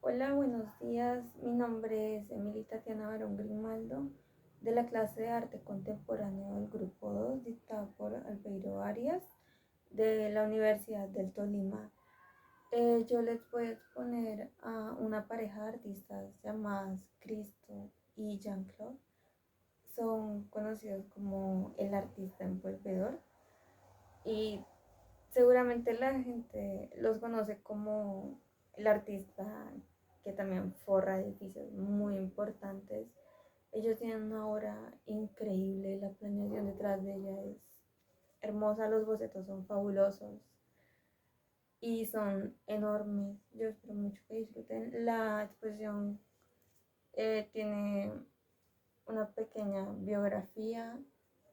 Hola, buenos días. Mi nombre es Emily Tatiana Barón Grimaldo, de la clase de Arte Contemporáneo del Grupo 2, dictada por Albeiro Arias, de la Universidad del Tolima. Yo les voy a exponer a una pareja de artistas llamadas Cristo y Jean-Claude. Son conocidos como el artista envolvedor y seguramente la gente los conoce como el artista que también forra edificios muy importantes. Ellos tienen una obra increíble, la planeación detrás de ella es hermosa, los bocetos son fabulosos y son enormes. Yo espero mucho que disfruten. La exposición tiene una pequeña biografía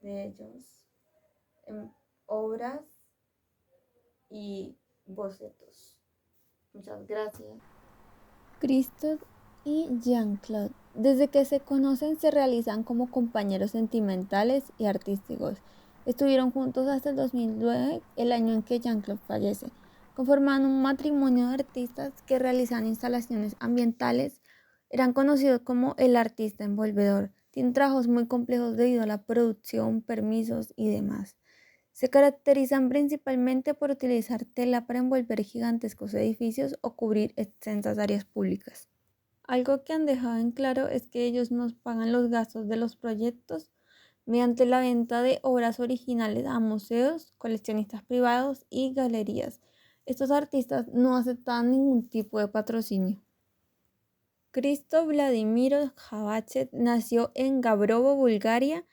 de ellos, en obras y bocetos. Muchas gracias. Christophe y Jean-Claude. Desde que se conocen se realizan como compañeros sentimentales y artísticos. Estuvieron juntos hasta el 2009, el año en que Jean-Claude fallece. Conformaban un matrimonio de artistas que realizan instalaciones ambientales. Eran conocidos como el artista envolvedor. Tienen trabajos muy complejos debido a la producción, permisos y demás. Se caracterizan principalmente por utilizar tela para envolver gigantescos edificios o cubrir extensas áreas públicas. Algo que han dejado en claro es que ellos nos pagan los gastos de los proyectos mediante la venta de obras originales a museos, coleccionistas privados y galerías. Estos artistas no aceptan ningún tipo de patrocinio. Cristo Vladimiro Jabáchev nació en Gabrovo, Bulgaria,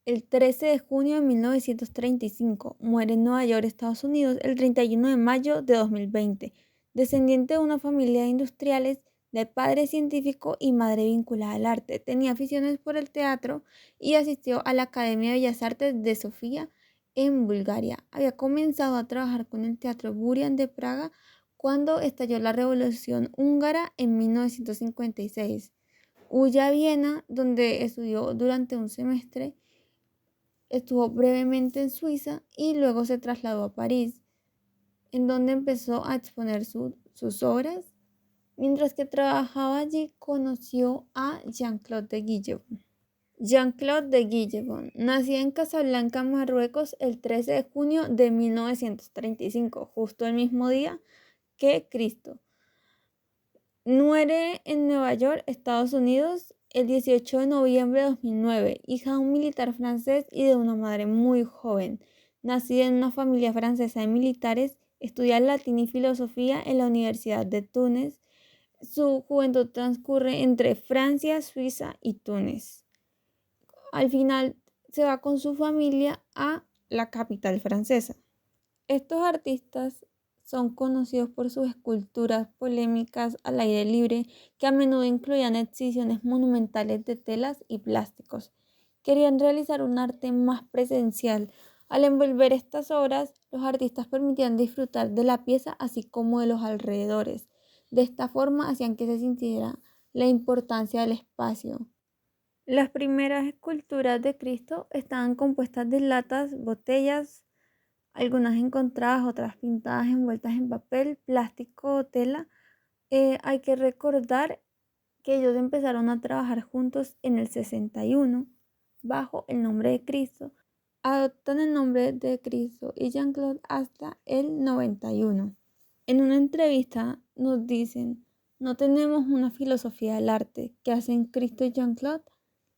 el 13 de junio de 1935, muere en Nueva York, Estados Unidos, el 31 de mayo de 2020. Descendiente de una familia de industriales, de padre científico y madre vinculada al arte. Tenía aficiones por el teatro y asistió a la Academia de Bellas Artes de Sofía en Bulgaria. Había comenzado a trabajar con el Teatro Burian de Praga cuando estalló la Revolución Húngara en 1956. Huyó a Viena, donde estudió durante un semestre. Estuvo brevemente en Suiza y luego se trasladó a París, en donde empezó a exponer sus obras. Mientras que trabajaba allí, conoció a Jean-Claude de Guillevant. Jean-Claude de Guillevant nació en Casablanca, Marruecos, el 13 de junio de 1935, justo el mismo día que Cristo. Muere en Nueva York, Estados Unidos, el 18 de noviembre de 2009, hija de un militar francés y de una madre muy joven. Nacida en una familia francesa de militares, estudia latín y filosofía en la Universidad de Túnez. Su juventud transcurre entre Francia, Suiza y Túnez. Al final se va con su familia a la capital francesa. Estos artistas son conocidos por sus esculturas polémicas al aire libre que a menudo incluían exhibiciones monumentales de telas y plásticos. Querían realizar un arte más presencial. Al envolver estas obras, los artistas permitían disfrutar de la pieza así como de los alrededores. De esta forma hacían que se sintiera la importancia del espacio. Las primeras esculturas de Cristo estaban compuestas de latas, botellas, algunas encontradas, otras pintadas, envueltas en papel, plástico o tela. Hay que recordar que ellos empezaron a trabajar juntos en el 61 bajo el nombre de Cristo. Adoptan el nombre de Cristo y Jean-Claude hasta el 91. En una entrevista nos dicen, no tenemos una filosofía del arte que hacen Cristo y Jean-Claude.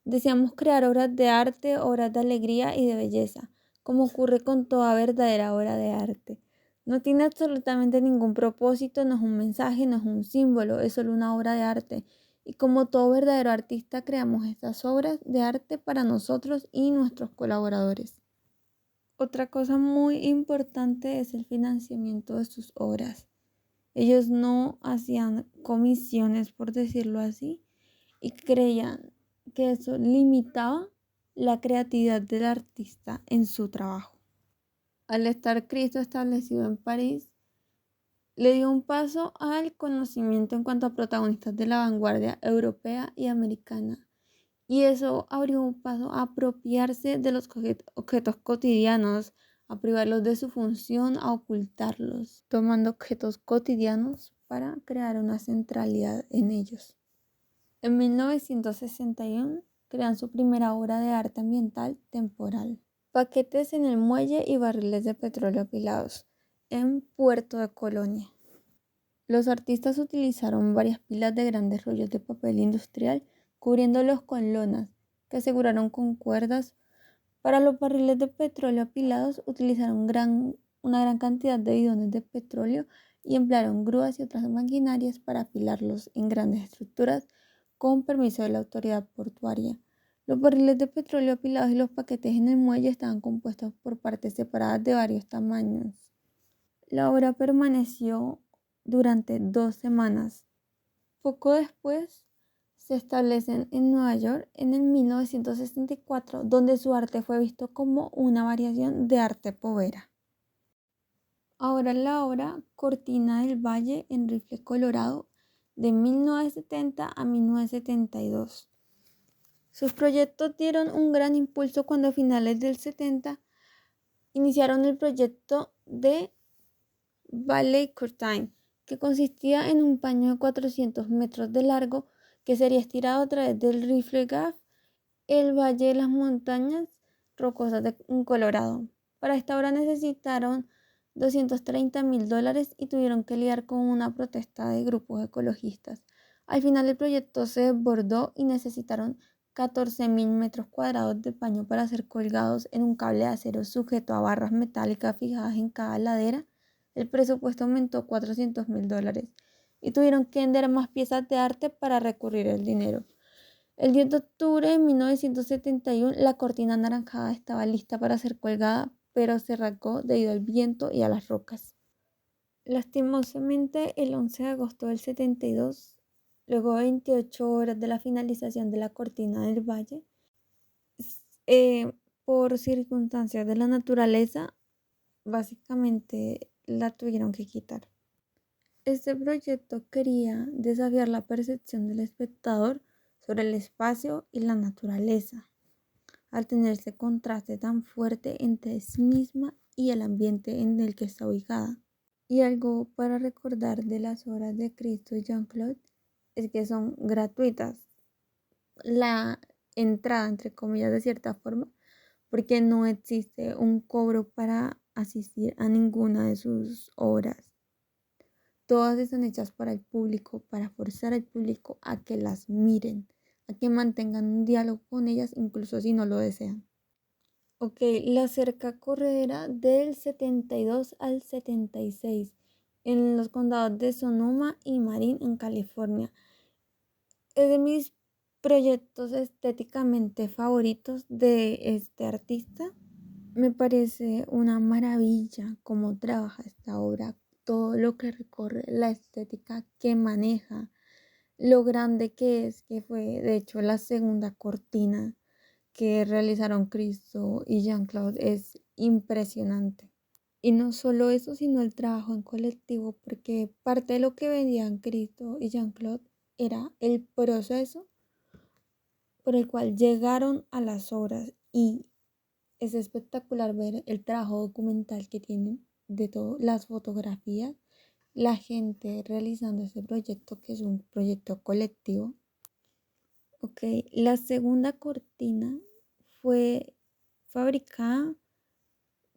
Deseamos crear obras de arte, obras de alegría y de belleza, como ocurre con toda verdadera obra de arte. No tiene absolutamente ningún propósito, no es un mensaje, no es un símbolo, es solo una obra de arte. Y como todo verdadero artista, creamos estas obras de arte para nosotros y nuestros colaboradores. Otra cosa muy importante es el financiamiento de sus obras. Ellos no hacían comisiones, por decirlo así, y creían que eso limitaba la creatividad del artista en su trabajo. Al estar Cristo establecido en París, le dio un paso al conocimiento en cuanto a protagonistas de la vanguardia europea y americana. Y eso abrió un paso a apropiarse de los objetos cotidianos, a privarlos de su función, a ocultarlos, tomando objetos cotidianos para crear una centralidad en ellos. En 1961 crean su primera obra de arte ambiental temporal, Paquetes en el muelle y barriles de petróleo apilados, en Puerto de Colonia. Los artistas utilizaron varias pilas de grandes rollos de papel industrial cubriéndolos con lonas que aseguraron con cuerdas. Para los barriles de petróleo apilados utilizaron una gran cantidad de bidones de petróleo y emplearon grúas y otras maquinarias para apilarlos en grandes estructuras con permiso de la autoridad portuaria. Los barriles de petróleo apilados y los paquetes en el muelle estaban compuestos por partes separadas de varios tamaños. La obra permaneció durante 2 semanas. Poco después se establecen en Nueva York en el 1964, donde su arte fue visto como una variación de arte povera. Ahora la obra Cortina del Valle en Rifle, Colorado, de 1970 a 1972. Sus proyectos dieron un gran impulso cuando a finales del 70 iniciaron el proyecto de Valley Curtain, que consistía en un paño de 400 metros de largo que sería estirado a través del Rifle Gap, el Valle de las Montañas Rocosas de Colorado. Para esta obra necesitaron $230,000 y tuvieron que lidiar con una protesta de grupos ecologistas. Al final el proyecto se desbordó y necesitaron 14,000 metros cuadrados de paño para ser colgados en un cable de acero sujeto a barras metálicas fijadas en cada ladera. El presupuesto aumentó a $400,000 y tuvieron que vender más piezas de arte para recurrir el dinero. El 10 de octubre de 1971, la cortina anaranjada estaba lista para ser colgada, pero se rasgó debido al viento y a las rocas. Lastimosamente, el 11 de agosto del 72, luego de 28 horas de la finalización de la cortina del valle, por circunstancias de la naturaleza, básicamente la tuvieron que quitar. Este proyecto quería desafiar la percepción del espectador sobre el espacio y la naturaleza, al tener ese contraste tan fuerte entre sí misma y el ambiente en el que está ubicada. Y algo para recordar de las obras de Cristo y Jean-Claude es que son gratuitas. La entrada, entre comillas, de cierta forma, porque no existe un cobro para asistir a ninguna de sus obras. Todas están hechas para el público, para forzar al público a que las miren, a que mantengan un diálogo con ellas, incluso si no lo desean. Ok, la cerca corredera del 72 al 76 en los condados de Sonoma y Marin, en California. Es de mis proyectos estéticamente favoritos de este artista. Me parece una maravilla cómo trabaja esta obra, todo lo que recorre, la estética que maneja, lo grande que es, que fue de hecho la segunda cortina que realizaron Cristo y Jean-Claude, es impresionante. Y no solo eso, sino el trabajo en colectivo, porque parte de lo que vendían Cristo y Jean-Claude era el proceso por el cual llegaron a las obras, y es espectacular ver el trabajo documental que tienen de todo, las fotografías, la gente realizando ese proyecto, que es un proyecto colectivo. Ok, la segunda cortina fue fabricada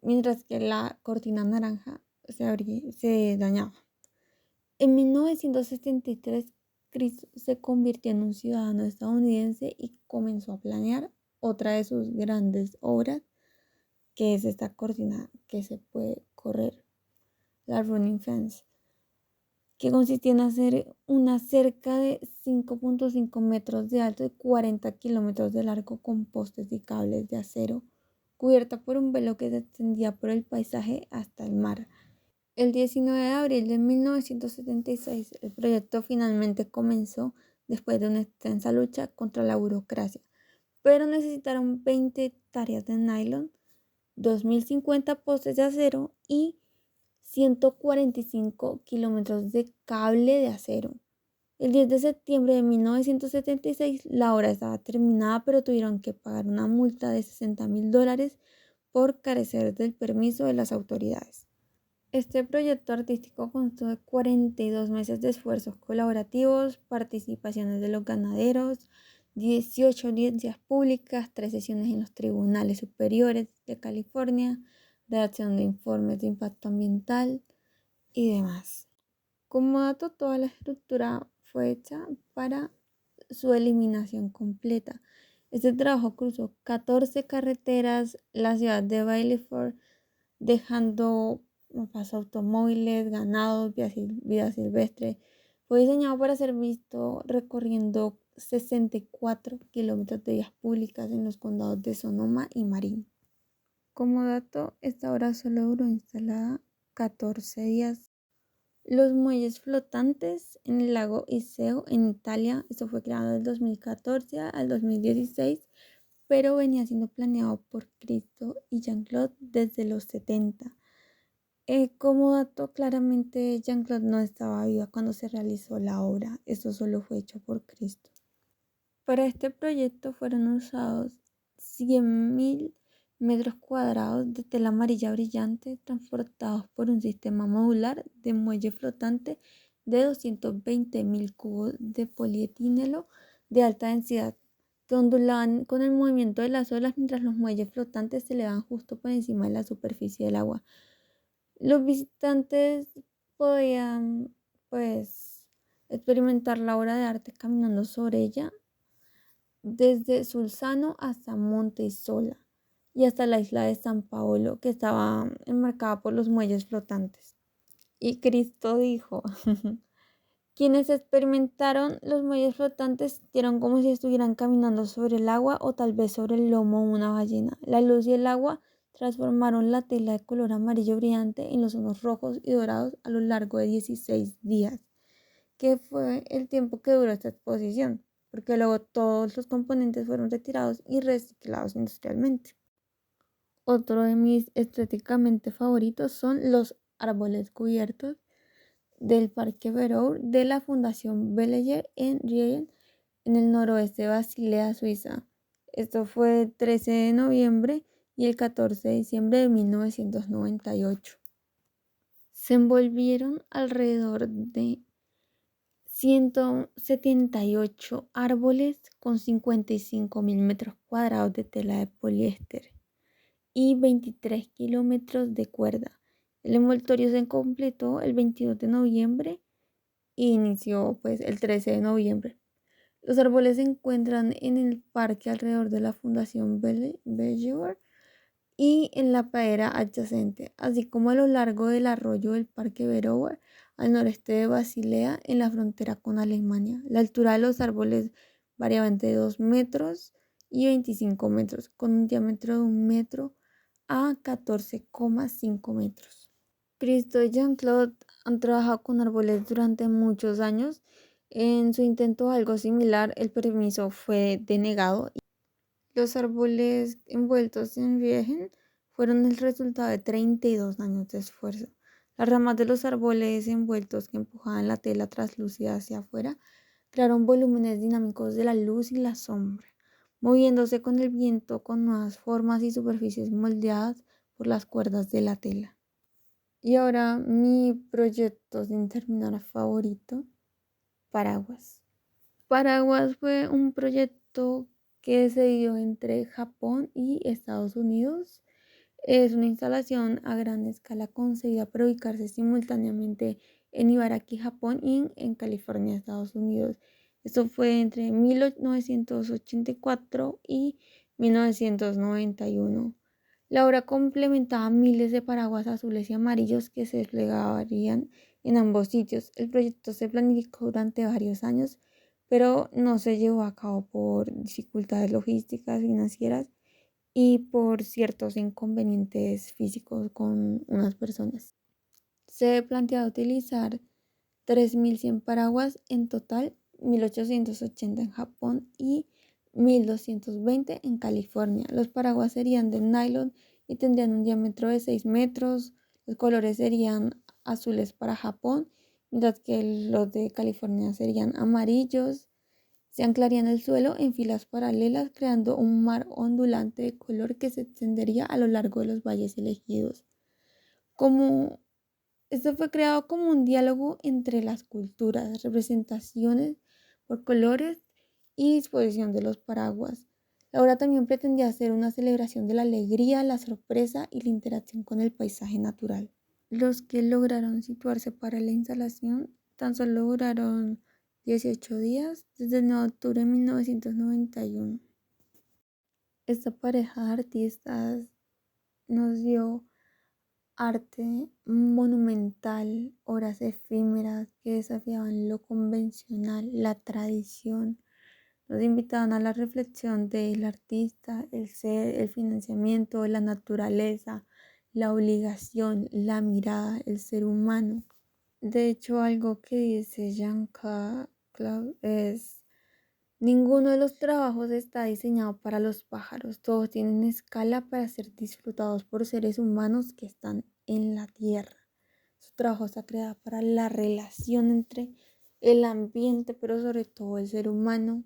mientras que la cortina naranja se dañaba. En 1973, Chris se convirtió en un ciudadano estadounidense y comenzó a planear otra de sus grandes obras, que es esta cortina que se puede correr, la Running Fence, que consistía en hacer una cerca de 5.5 metros de alto y 40 kilómetros de largo con postes y cables de acero, cubierta por un velo que se extendía por el paisaje hasta el mar. El 19 de abril de 1976, el proyecto finalmente comenzó después de una extensa lucha contra la burocracia, pero necesitaron 20 hectáreas de nylon, 2.050 postes de acero y 145 kilómetros de cable de acero. El 10 de septiembre de 1976 la obra estaba terminada, pero tuvieron que pagar una multa de $60,000 por carecer del permiso de las autoridades. Este proyecto artístico constó de 42 meses de esfuerzos colaborativos, participaciones de los ganaderos, 18 audiencias públicas, 3 sesiones en los tribunales superiores de California, redacción de informes de impacto ambiental y demás. Como dato, toda la estructura fue hecha para su eliminación completa. Este trabajo cruzó 14 carreteras, la ciudad de Biddeford, dejando paso automóviles, ganados, vida silvestre. Fue diseñado para ser visto recorriendo 64 kilómetros de vías públicas en los condados de Sonoma y Marin. Como dato, esta obra solo duró instalada 14 días. Los muelles flotantes en el lago Iseo en Italia, esto fue creado del 2014 al 2016, pero venía siendo planeado por Cristo y Jean-Claude desde los 70. Como dato, claramente Jean-Claude no estaba viva cuando se realizó la obra, esto solo fue hecho por Cristo. Para este proyecto fueron usados 100.000 metros cuadrados de tela amarilla brillante transportados por un sistema modular de muelle flotante de 220.000 cubos de polietileno de alta densidad que ondulaban con el movimiento de las olas mientras los muelles flotantes se elevaban justo por encima de la superficie del agua. Los visitantes podían, experimentar la obra de arte caminando sobre ella desde Sulzano hasta Monte Isola y hasta la isla de San Paolo, que estaba enmarcada por los muelles flotantes. Y Cristo dijo, quienes experimentaron los muelles flotantes sintieron como si estuvieran caminando sobre el agua o tal vez sobre el lomo de una ballena. La luz y el agua transformaron la tela de color amarillo brillante en los tonos rojos y dorados a lo largo de 16 días, que fue el tiempo que duró esta exposición, porque luego todos los componentes fueron retirados y reciclados industrialmente. Otro de mis estéticamente favoritos son los árboles cubiertos del Parque Verreauxi de la Fundación Bellevue en Rien, en el noroeste de Basilea, Suiza. Esto fue el 13 de noviembre y el 14 de diciembre de 1998. Se envolvieron alrededor de 178 árboles con 55.000 metros cuadrados de tela de poliéster y 23 kilómetros de cuerda. El envoltorio se completó el 22 de noviembre y inició el 13 de noviembre. Los árboles se encuentran en el parque alrededor de la Fundación Bellevue y en la pradera adyacente, así como a lo largo del arroyo del Parque Verreauxi al noreste de Basilea en la frontera con Alemania. La altura de los árboles variaba entre 2 metros y 25 metros, con un diámetro de 1 metro a 14,5 metros. Cristo y Jean-Claude han trabajado con árboles durante muchos años. En su intento algo similar, el permiso fue denegado. Los árboles envueltos en Riegen fueron el resultado de 32 años de esfuerzo. Las ramas de los árboles envueltos que empujaban la tela translúcida hacia afuera crearon volúmenes dinámicos de la luz y la sombra, moviéndose con el viento con nuevas formas y superficies moldeadas por las cuerdas de la tela. Y ahora mi proyecto sin terminar favorito, Paraguas. Paraguas fue un proyecto que se dio entre Japón y Estados Unidos. Es una instalación a gran escala concebida para ubicarse simultáneamente en Ibaraki, Japón y en California, Estados Unidos. Esto fue entre 1984 y 1991. La obra complementaba miles de paraguas azules y amarillos que se desplegarían en ambos sitios. El proyecto se planificó durante varios años, pero no se llevó a cabo por dificultades logísticas, financieras y por ciertos inconvenientes físicos con unas personas. Se planteaba utilizar 3.100 paraguas en total, 1.880 en Japón y 1.220 en California. Los paraguas serían de nylon y tendrían un diámetro de 6 metros. Los colores serían azules para Japón, mientras que los de California serían amarillos. Se anclarían en el suelo en filas paralelas, creando un mar ondulante de color que se extendería a lo largo de los valles elegidos. Como Esto fue creado como un diálogo entre las culturas, representaciones por colores y disposición de los paraguas. La obra también pretendía ser una celebración de la alegría, la sorpresa y la interacción con el paisaje natural. Los que lograron situarse para la instalación tan solo duraron 18 días, desde el 9 de octubre de 1991. Esta pareja de artistas nos dio arte monumental, obras efímeras que desafiaban lo convencional, la tradición. Nos invitaban a la reflexión del artista, el ser, el financiamiento, la naturaleza, la obligación, la mirada, el ser humano. De hecho, algo que dice Jean-Claude es: ninguno de los trabajos está diseñado para los pájaros, todos tienen escala para ser disfrutados por seres humanos que están en la tierra. Su trabajo está creado para la relación entre el ambiente, pero sobre todo el ser humano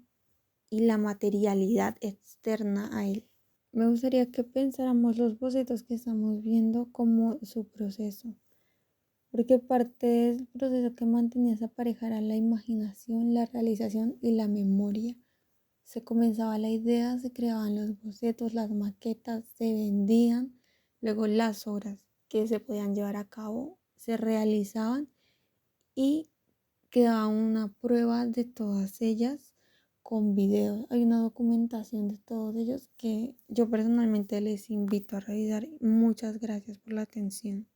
y la materialidad externa a él. Me gustaría que pensáramos los bocetos que estamos viendo como su proceso, porque parte del proceso que mantenía esa pareja era la imaginación, la realización y la memoria. Se comenzaba la idea, se creaban los bocetos, las maquetas, se vendían, luego las obras que se podían llevar a cabo se realizaban y quedaba una prueba de todas ellas con videos. Hay una documentación de todos ellos que yo personalmente les invito a revisar. Muchas gracias por la atención.